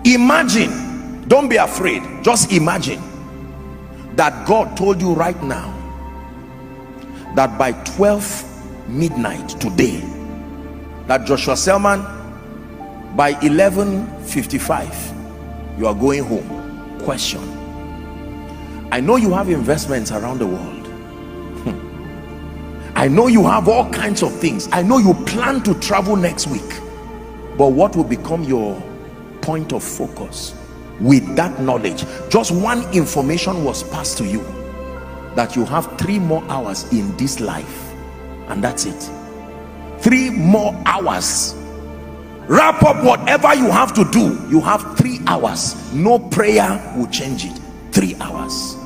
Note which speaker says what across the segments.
Speaker 1: Imagine, don't be afraid, just imagine that God told you right now that by 12 midnight today, that Joshua Saleman, by 11:55 you are going home. Question: I know you have investments around the world. I know you have all kinds of things. I know you plan to travel next week, but what will become your point of focus? With that knowledge, just one information was passed to you, that you have 3 more hours in this life, and that's it. 3 more hours. Wrap up whatever you have to do. You have 3 hours. No prayer will change it. 3 hours.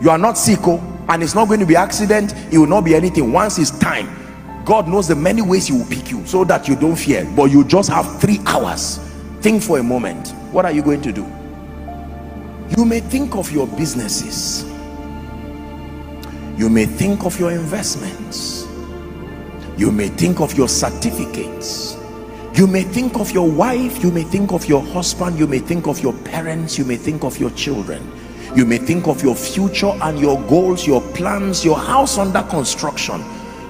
Speaker 1: You are not sick, and it's not going to be accident. It will not be anything. Once it's time, God knows the many ways he will pick you so that you don't fear, but you just have 3 hours. Think for a moment. What are you going to do? You may think of your businesses, you may think of your investments, you may think of your certificates, you may think of your wife, you may think of your husband, you may think of your parents, you may think of your children, you may think of your future and your goals, your plans, your house under construction.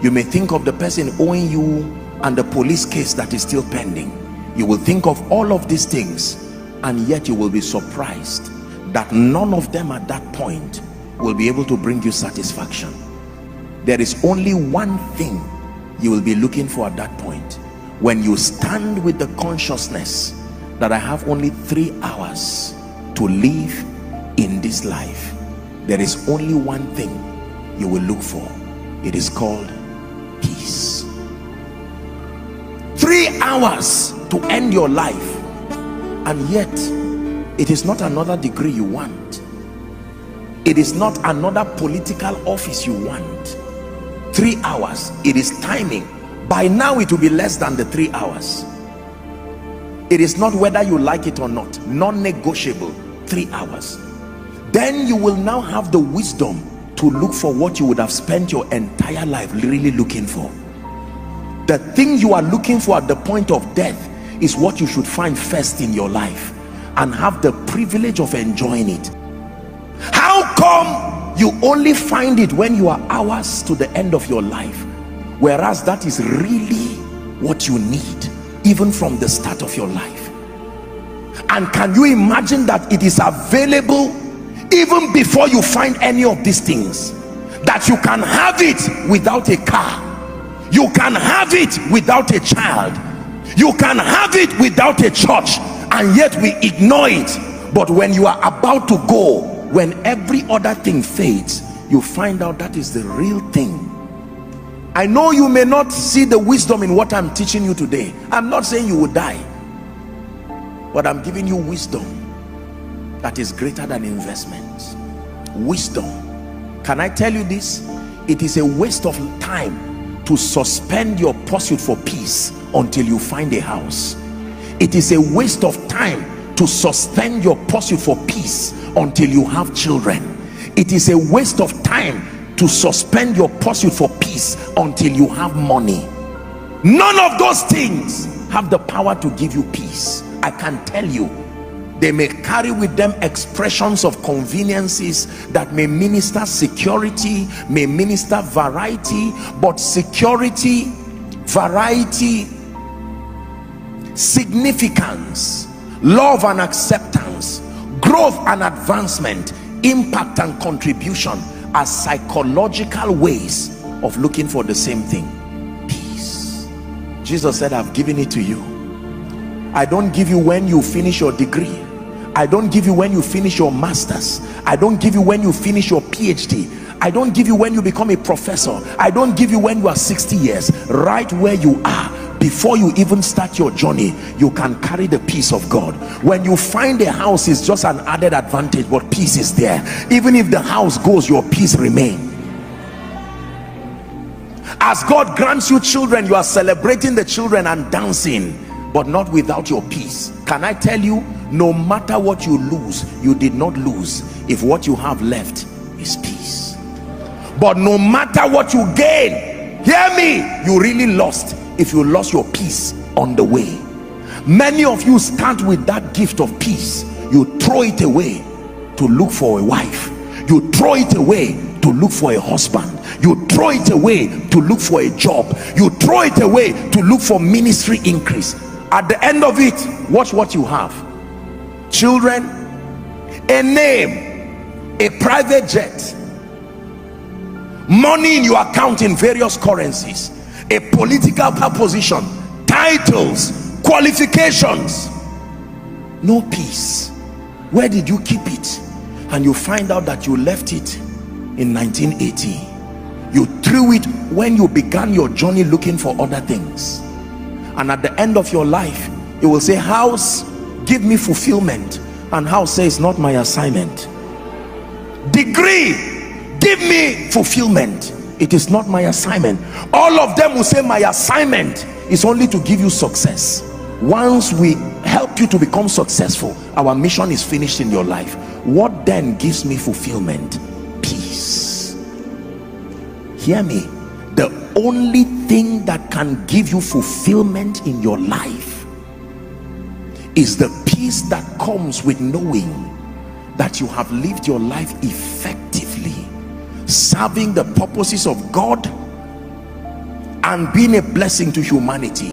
Speaker 1: You may think of the person owing you and the police case that is still pending. You will think of all of these things, and yet you will be surprised that none of them at that point will be able to bring you satisfaction. There is only one thing you will be looking for at that point. When you stand with the consciousness that I have only 3 hours to live in this life, there is only one thing you will look for. It is called peace. 3 hours to end your life, and yet it is not another degree you want. It is not another political office you want. 3 hours. It is timing. By now it will be less than the 3 hours. It is not whether you like it or not. Non-negotiable. 3 hours. Then you will now have the wisdom to look for what you would have spent your entire life really looking for. The thing you are looking for at the point of death is what you should find first in your life and have the privilege of enjoying it. How come you only find it when you are hours to the end of your life, whereas that is really what you need even from the start of your life? And can you imagine that it is available even before you find any of these things? That you can have it without a car, you can have it without a child, you can have it without a church, and yet we ignore it. But when you are about to go, when every other thing fades, you find out that is the real thing. I know you may not see the wisdom in what I'm teaching you today. I'm not saying you will die, but I'm giving you wisdom that is greater than investments. Wisdom. Can I tell you this? It is a waste of time to suspend your pursuit for peace until you find a house. It is a waste of time to suspend your pursuit for peace until you have children. It is a waste of time to suspend your pursuit for peace until you have money. None of those things have the power to give you peace. I can tell you, they may carry with them expressions of conveniences that may minister security, may minister variety, but security, variety, significance, love and acceptance, growth and advancement, impact and contribution are psychological ways of looking for the same thing: peace. Jesus said, I've given it to you. I don't give you when you finish your degree. I don't give you when you finish your master's. I don't give you when you finish your PhD. I don't give you when you become a professor. I don't give you when you are 60 years. Right where you are, before you even start your journey, you can carry the peace of God. When you find a house, it's just an added advantage, but peace is there. Even if the house goes, your peace remains. As God grants you children, you are celebrating the children and dancing, but not without your peace. Can I tell you, no matter what you lose, you did not lose if what you have left is peace. But no matter what you gain, hear me, you really lost if you lost your peace on the way. Many of you start with that gift of peace, you throw it away to look for a wife, you throw it away to look for a husband, you throw it away to look for a job, you throw it away to look for ministry increase. At the end of it, watch what you have: children, a name, a private jet, money in your account in various currencies, a political position, titles, qualifications, no peace. Where did you keep it? And you find out that you left it in 1980. You threw it when you began your journey looking for other things, and at the end of your life you will say, house, give me fulfillment, and house says, not my assignment. Degree, give me fulfillment, it is not my assignment. All of them will say, my assignment is only to give you success. Once we help you to become successful, our mission is finished in your life. What then gives me fulfillment? Peace. Hear me. The only thing that can give you fulfillment in your life is the peace that comes with knowing that you have lived your life effectively, serving the purposes of God and being a blessing to humanity.